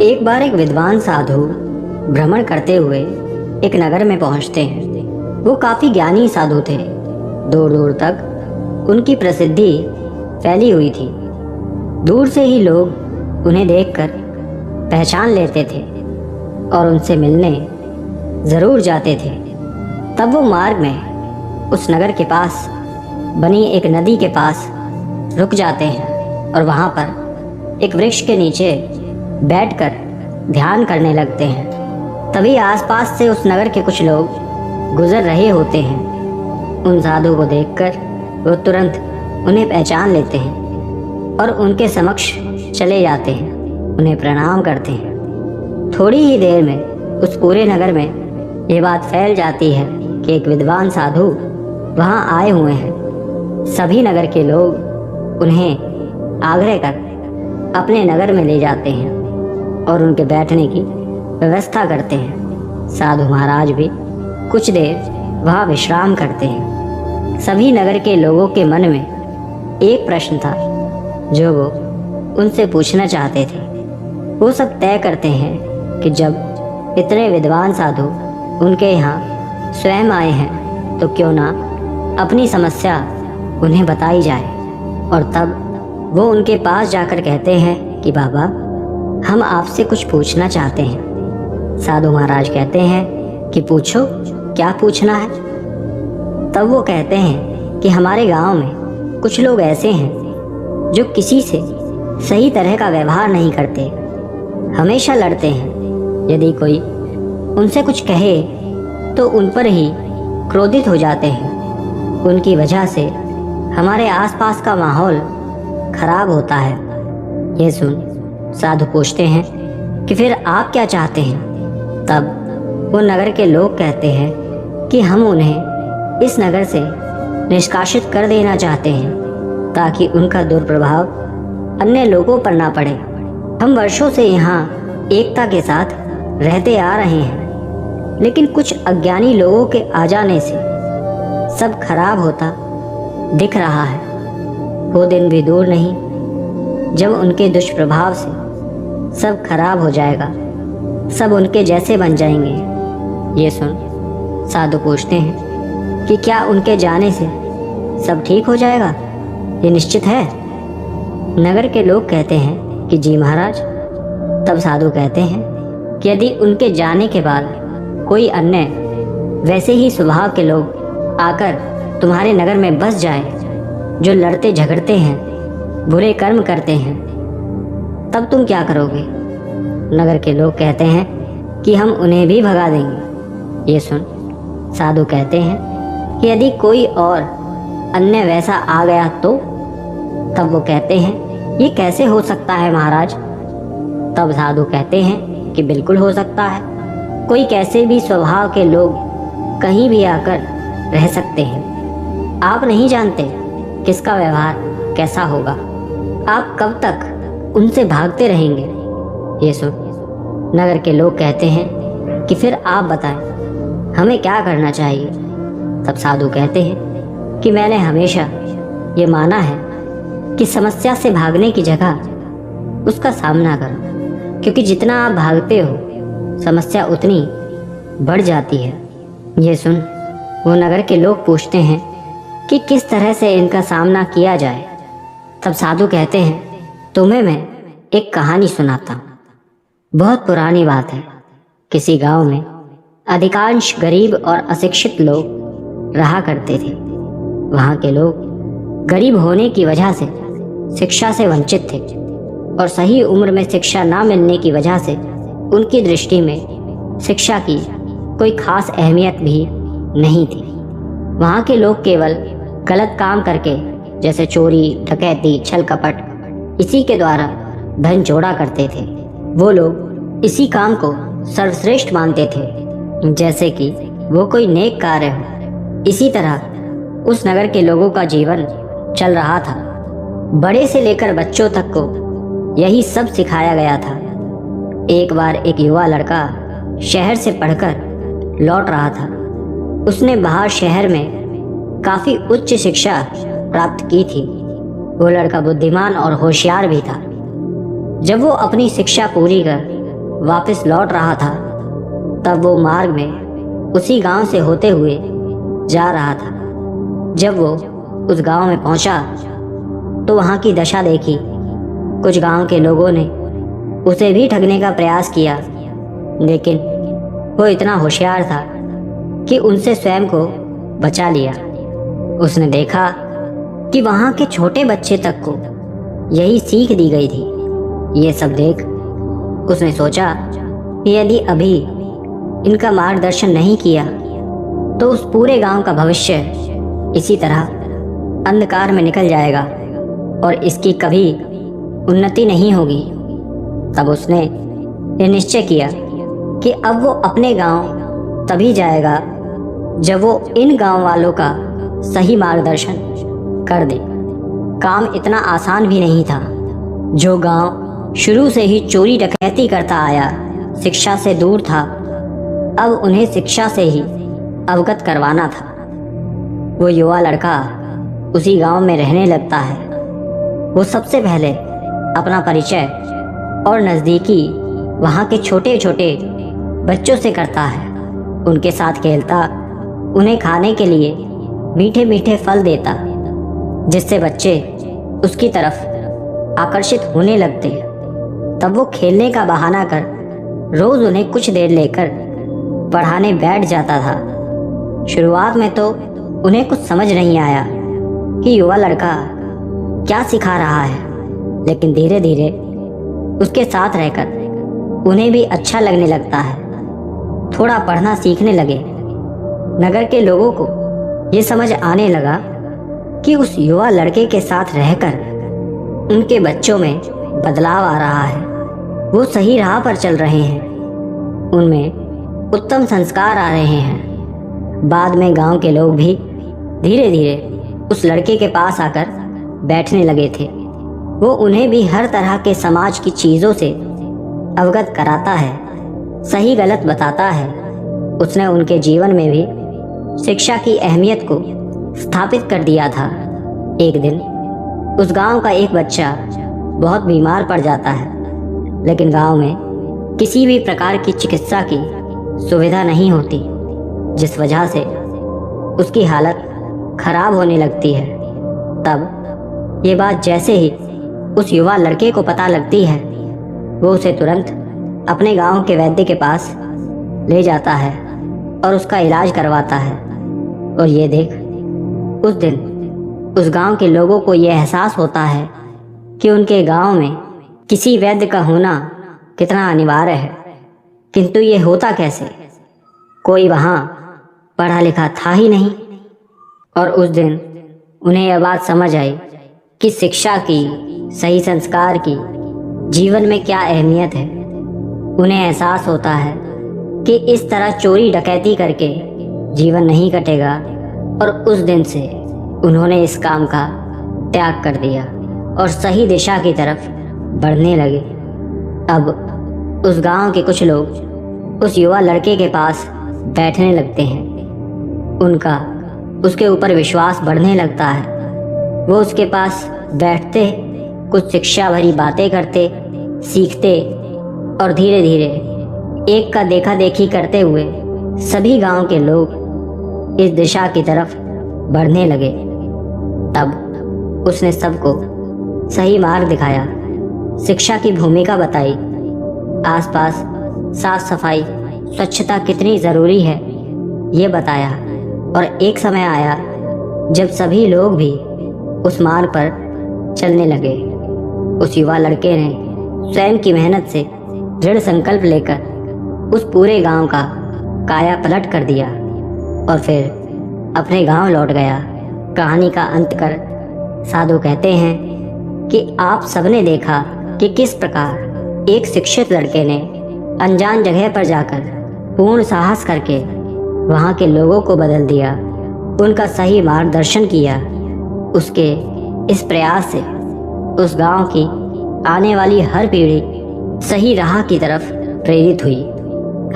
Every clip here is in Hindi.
एक बार एक विद्वान साधु भ्रमण करते हुए एक नगर में पहुंचते हैं। वो काफी ज्ञानी साधु थे। दूर दूर तक उनकी प्रसिद्धि फैली हुई थी। दूर से ही लोग उन्हें देखकर पहचान लेते थे और उनसे मिलने जरूर जाते थे। तब वो मार्ग में उस नगर के पास बनी एक नदी के पास रुक जाते हैं और वहाँ पर एक वृक्ष के नीचे बैठकर ध्यान करने लगते हैं। तभी आसपास से उस नगर के कुछ लोग गुजर रहे होते हैं। उन साधु को देखकर वो तुरंत उन्हें पहचान लेते हैं और उनके समक्ष चले जाते हैं, उन्हें प्रणाम करते हैं। थोड़ी ही देर में उस पूरे नगर में ये बात फैल जाती है कि एक विद्वान साधु वहाँ आए हुए हैं। सभी नगर के लोग उन्हें आग्रह कर अपने नगर में ले जाते हैं और उनके बैठने की व्यवस्था करते हैं। साधु महाराज भी कुछ देर वहाँ विश्राम करते हैं। सभी नगर के लोगों के मन में एक प्रश्न था जो वो उनसे पूछना चाहते थे। वो सब तय करते हैं कि जब इतने विद्वान साधु उनके यहाँ स्वयं आए हैं तो क्यों ना अपनी समस्या उन्हें बताई जाए। और तब वो उनके पास जाकर कहते हैं कि बाबा, हम आपसे कुछ पूछना चाहते हैं। साधु महाराज कहते हैं कि पूछो, क्या पूछना है। तब वो कहते हैं कि हमारे गांव में कुछ लोग ऐसे हैं जो किसी से सही तरह का व्यवहार नहीं करते, हमेशा लड़ते हैं। यदि कोई उनसे कुछ कहे तो उन पर ही क्रोधित हो जाते हैं। उनकी वजह से हमारे आसपास का माहौल खराब होता है। ये सुन साधु पूछते हैं कि फिर आप क्या चाहते हैं। तब वो नगर के लोग कहते हैं कि हम उन्हें इस नगर से निष्कासित कर देना चाहते हैं ताकि उनका दुष्प्रभाव अन्य लोगों पर ना पड़े। हम वर्षों से यहाँ एकता के साथ रहते आ रहे हैं, लेकिन कुछ अज्ञानी लोगों के आ जाने से सब खराब होता दिख रहा है। वो दिन भी दूर नहीं जब उनके दुष्प्रभाव से सब खराब हो जाएगा, सब उनके जैसे बन जाएंगे। ये सुन साधु पूछते हैं कि क्या उनके जाने से सब ठीक हो जाएगा, ये निश्चित है। नगर के लोग कहते हैं कि जी महाराज। तब साधु कहते हैं कि यदि उनके जाने के बाद कोई अन्य वैसे ही स्वभाव के लोग आकर तुम्हारे नगर में बस जाए, जो लड़ते झगड़ते हैं, बुरे कर्म करते हैं, तब तुम क्या करोगे। नगर के लोग कहते हैं कि हम उन्हें भी भगा देंगे। ये सुन साधु कहते हैं कि यदि कोई और अन्य वैसा आ गया तो। तब वो कहते हैं ये कैसे हो सकता है महाराज। तब साधु कहते हैं कि बिल्कुल हो सकता है। कोई कैसे भी स्वभाव के लोग कहीं भी आकर रह सकते हैं। आप नहीं जानते किसका व्यवहार कैसा होगा। आप कब तक उनसे भागते रहेंगे। ये सुन नगर के लोग कहते हैं कि फिर आप बताएं, हमें क्या करना चाहिए। तब साधु कहते हैं कि मैंने हमेशा ये माना है कि समस्या से भागने की जगह उसका सामना करो, क्योंकि जितना आप भागते हो समस्या उतनी बढ़ जाती है। ये सुन वो नगर के लोग पूछते हैं कि किस तरह से इनका सामना किया जाए। तब साधु कहते हैं तुम्हें मैं एक कहानी सुनाता हूँ। बहुत पुरानी बात है। किसी गांव में अधिकांश गरीब और अशिक्षित लोग रहा करते थे। वहाँ के लोग गरीब होने की वजह से शिक्षा से वंचित थे और सही उम्र में शिक्षा ना मिलने की वजह से उनकी दृष्टि में शिक्षा की कोई खास अहमियत भी नहीं थी। वहाँ के लोग केवल गलत काम करके, जैसे चोरी, डकैती, छल कपट, इसी के द्वारा धन जोड़ा करते थे। वो लोग इसी काम को सर्वश्रेष्ठ मानते थे, जैसे कि वो कोई नेक कार्य हो। इसी तरह उस नगर के लोगों का जीवन चल रहा था। बड़े से लेकर बच्चों तक को यही सब सिखाया गया था। एक बार एक युवा लड़का शहर से पढ़कर लौट रहा था। उसने बाहर शहर में काफी उच्च शिक्षा प्राप्त की थी। वो लड़का बुद्धिमान और होशियार भी था। जब वो अपनी शिक्षा पूरी कर वापस लौट रहा था, तब वो मार्ग में उसी गांव से होते हुए जा रहा था। जब वो उस गांव में पहुंचा तो वहां की दशा देखी। कुछ गांव के लोगों ने उसे भी ठगने का प्रयास किया, लेकिन वो इतना होशियार था कि उनसे स्वयं को बचा लिया। उसने देखा कि वहां के छोटे बच्चे तक को यही सीख दी गई थी। ये सब देख उसने सोचा कि यदि अभी इनका मार्गदर्शन नहीं किया तो उस पूरे गांव का भविष्य इसी तरह अंधकार में निकल जाएगा और इसकी कभी उन्नति नहीं होगी। तब उसने ये निश्चय किया कि अब वो अपने गांव तभी जाएगा जब वो इन गांव वालों का सही मार्गदर्शन कर दे। काम इतना आसान भी नहीं था। जो गांव शुरू से ही चोरी डकैती करता आया, शिक्षा से दूर था, अब उन्हें शिक्षा से ही अवगत करवाना था। वो युवा लड़का उसी गांव में रहने लगता है। वो सबसे पहले अपना परिचय और नज़दीकी वहाँ के छोटे छोटे बच्चों से करता है। उनके साथ खेलता, उन्हें खाने के लिए मीठे मीठे फल देता, जिससे बच्चे उसकी तरफ आकर्षित होने लगते। तब वो खेलने का बहाना कर रोज उन्हें कुछ देर लेकर पढ़ाने बैठ जाता था। शुरुआत में तो उन्हें कुछ समझ नहीं आया कि युवा लड़का क्या सिखा रहा है, लेकिन धीरे धीरे उसके साथ रहकर उन्हें भी अच्छा लगने लगता है। थोड़ा पढ़ना सीखने लगे। नगर के लोगों को ये समझ आने लगा कि उस युवा लड़के के साथ रहकर उनके बच्चों में बदलाव आ रहा है। वो सही राह पर चल रहे हैं, उनमें उत्तम संस्कार आ रहे हैं। बाद में गांव के लोग भी धीरे धीरे उस लड़के के पास आकर बैठने लगे थे। वो उन्हें भी हर तरह के समाज की चीज़ों से अवगत कराता है, सही गलत बताता है। उसने उनके जीवन में भी शिक्षा की अहमियत को स्थापित कर दिया था। एक दिन उस गांव का एक बच्चा बहुत बीमार पड़ जाता है, लेकिन गांव में किसी भी प्रकार की चिकित्सा की सुविधा नहीं होती, जिस वजह से उसकी हालत खराब होने लगती है। तब ये बात जैसे ही उस युवा लड़के को पता लगती है, वो उसे तुरंत अपने गांव के वैद्य के पास ले जाता है और उसका इलाज करवाता है। और ये देख उस दिन उस गांव के लोगों को ये एहसास होता है कि उनके गांव में किसी वैद्य का होना कितना अनिवार्य है। किंतु ये होता कैसे? कोई वहाँ पढ़ा लिखा था ही नहीं। और उस दिन उन्हें यह बात समझ आई कि शिक्षा की, सही संस्कार की जीवन में क्या अहमियत है। उन्हें एहसास होता है कि इस तरह चोरी डकैती करके जीवन नहीं कटेगा, और उस दिन से उन्होंने इस काम का त्याग कर दिया और सही दिशा की तरफ बढ़ने लगे। अब उस गांव के कुछ लोग उस युवा लड़के के पास बैठने लगते हैं। उनका उसके ऊपर विश्वास बढ़ने लगता है। वो उसके पास बैठते, कुछ शिक्षा भरी बातें करते, सीखते, और धीरे धीरे एक का देखा देखी करते हुए सभी गांव के लोग इस दिशा की तरफ बढ़ने लगे। तब उसने सबको सही मार्ग दिखाया, शिक्षा की भूमिका बताई, आसपास साफ सफाई, स्वच्छता कितनी ज़रूरी है ये बताया। और एक समय आया जब सभी लोग भी उस मार्ग पर चलने लगे। उस युवा लड़के ने स्वयं की मेहनत से दृढ़ संकल्प लेकर उस पूरे गांव का काया पलट कर दिया और फिर अपने गांव लौट गया। कहानी का अंत कर साधु कहते हैं कि आप सबने देखा कि किस प्रकार एक शिक्षित लड़के ने अनजान जगह पर जाकर पूर्ण साहस करके वहाँ के लोगों को बदल दिया, उनका सही मार्गदर्शन किया। उसके इस प्रयास से उस गांव की आने वाली हर पीढ़ी सही राह की तरफ प्रेरित हुई।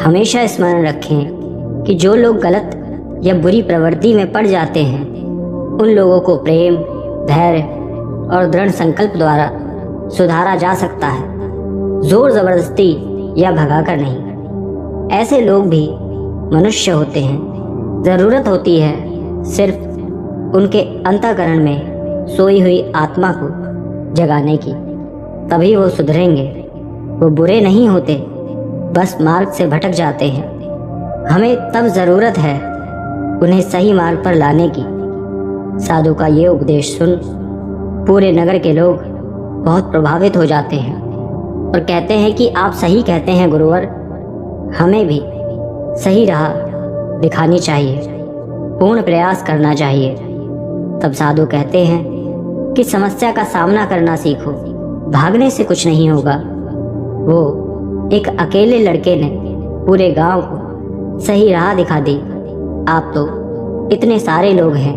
हमेशा स्मरण रखें कि जो लोग गलत या बुरी प्रवृत्ति में पड़ जाते हैं, उन लोगों को प्रेम, धैर्य और दृढ़ संकल्प द्वारा सुधारा जा सकता है। जोर जबरदस्ती या भगाकर नहीं। ऐसे लोग भी मनुष्य होते हैं। ज़रूरत होती है सिर्फ उनके अंतःकरण में सोई हुई आत्मा को जगाने की, तभी वो सुधरेंगे। वो बुरे नहीं होते, बस मार्ग से भटक जाते हैं। हमें तब ज़रूरत है उन्हें सही मार्ग पर लाने की। साधु का ये उपदेश सुन पूरे नगर के लोग बहुत प्रभावित हो जाते हैं और कहते हैं कि आप सही कहते हैं गुरुवर, हमें भी सही राह दिखानी चाहिए, पूर्ण प्रयास करना चाहिए। तब साधु कहते हैं कि समस्या का सामना करना सीखो, भागने से कुछ नहीं होगा। वो एक अकेले लड़के ने पूरे गांव को सही राह दिखा दी। आप तो इतने सारे लोग हैं,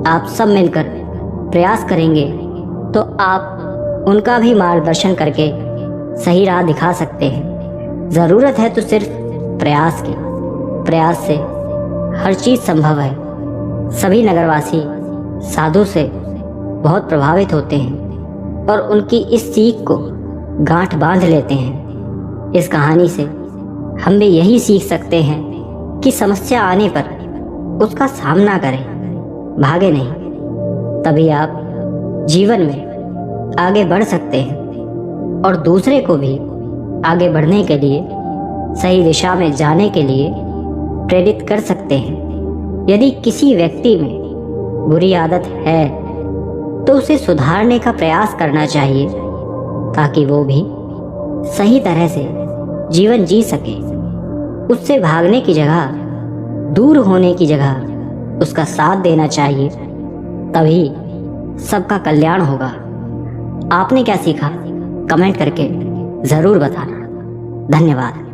आप सब मिलकर प्रयास करेंगे तो आप उनका भी मार्गदर्शन करके सही राह दिखा सकते हैं। ज़रूरत है तो सिर्फ प्रयास की। प्रयास से हर चीज़ संभव है। सभी नगरवासी साधु से बहुत प्रभावित होते हैं और उनकी इस सीख को गांठ बांध लेते हैं। इस कहानी से हम भी यही सीख सकते हैं कि समस्या आने पर उसका सामना करें, भागे नहीं। तभी आप जीवन में आगे बढ़ सकते हैं और दूसरे को भी आगे बढ़ने के लिए, सही दिशा में जाने के लिए प्रेरित कर सकते हैं। यदि किसी व्यक्ति में बुरी आदत है तो उसे सुधारने का प्रयास करना चाहिए ताकि वो भी सही तरह से जीवन जी सके। उससे भागने की जगह, दूर होने की जगह उसका साथ देना चाहिए, तभी सबका कल्याण होगा। आपने क्या सीखा कमेंट करके ज़रूर बताना। धन्यवाद।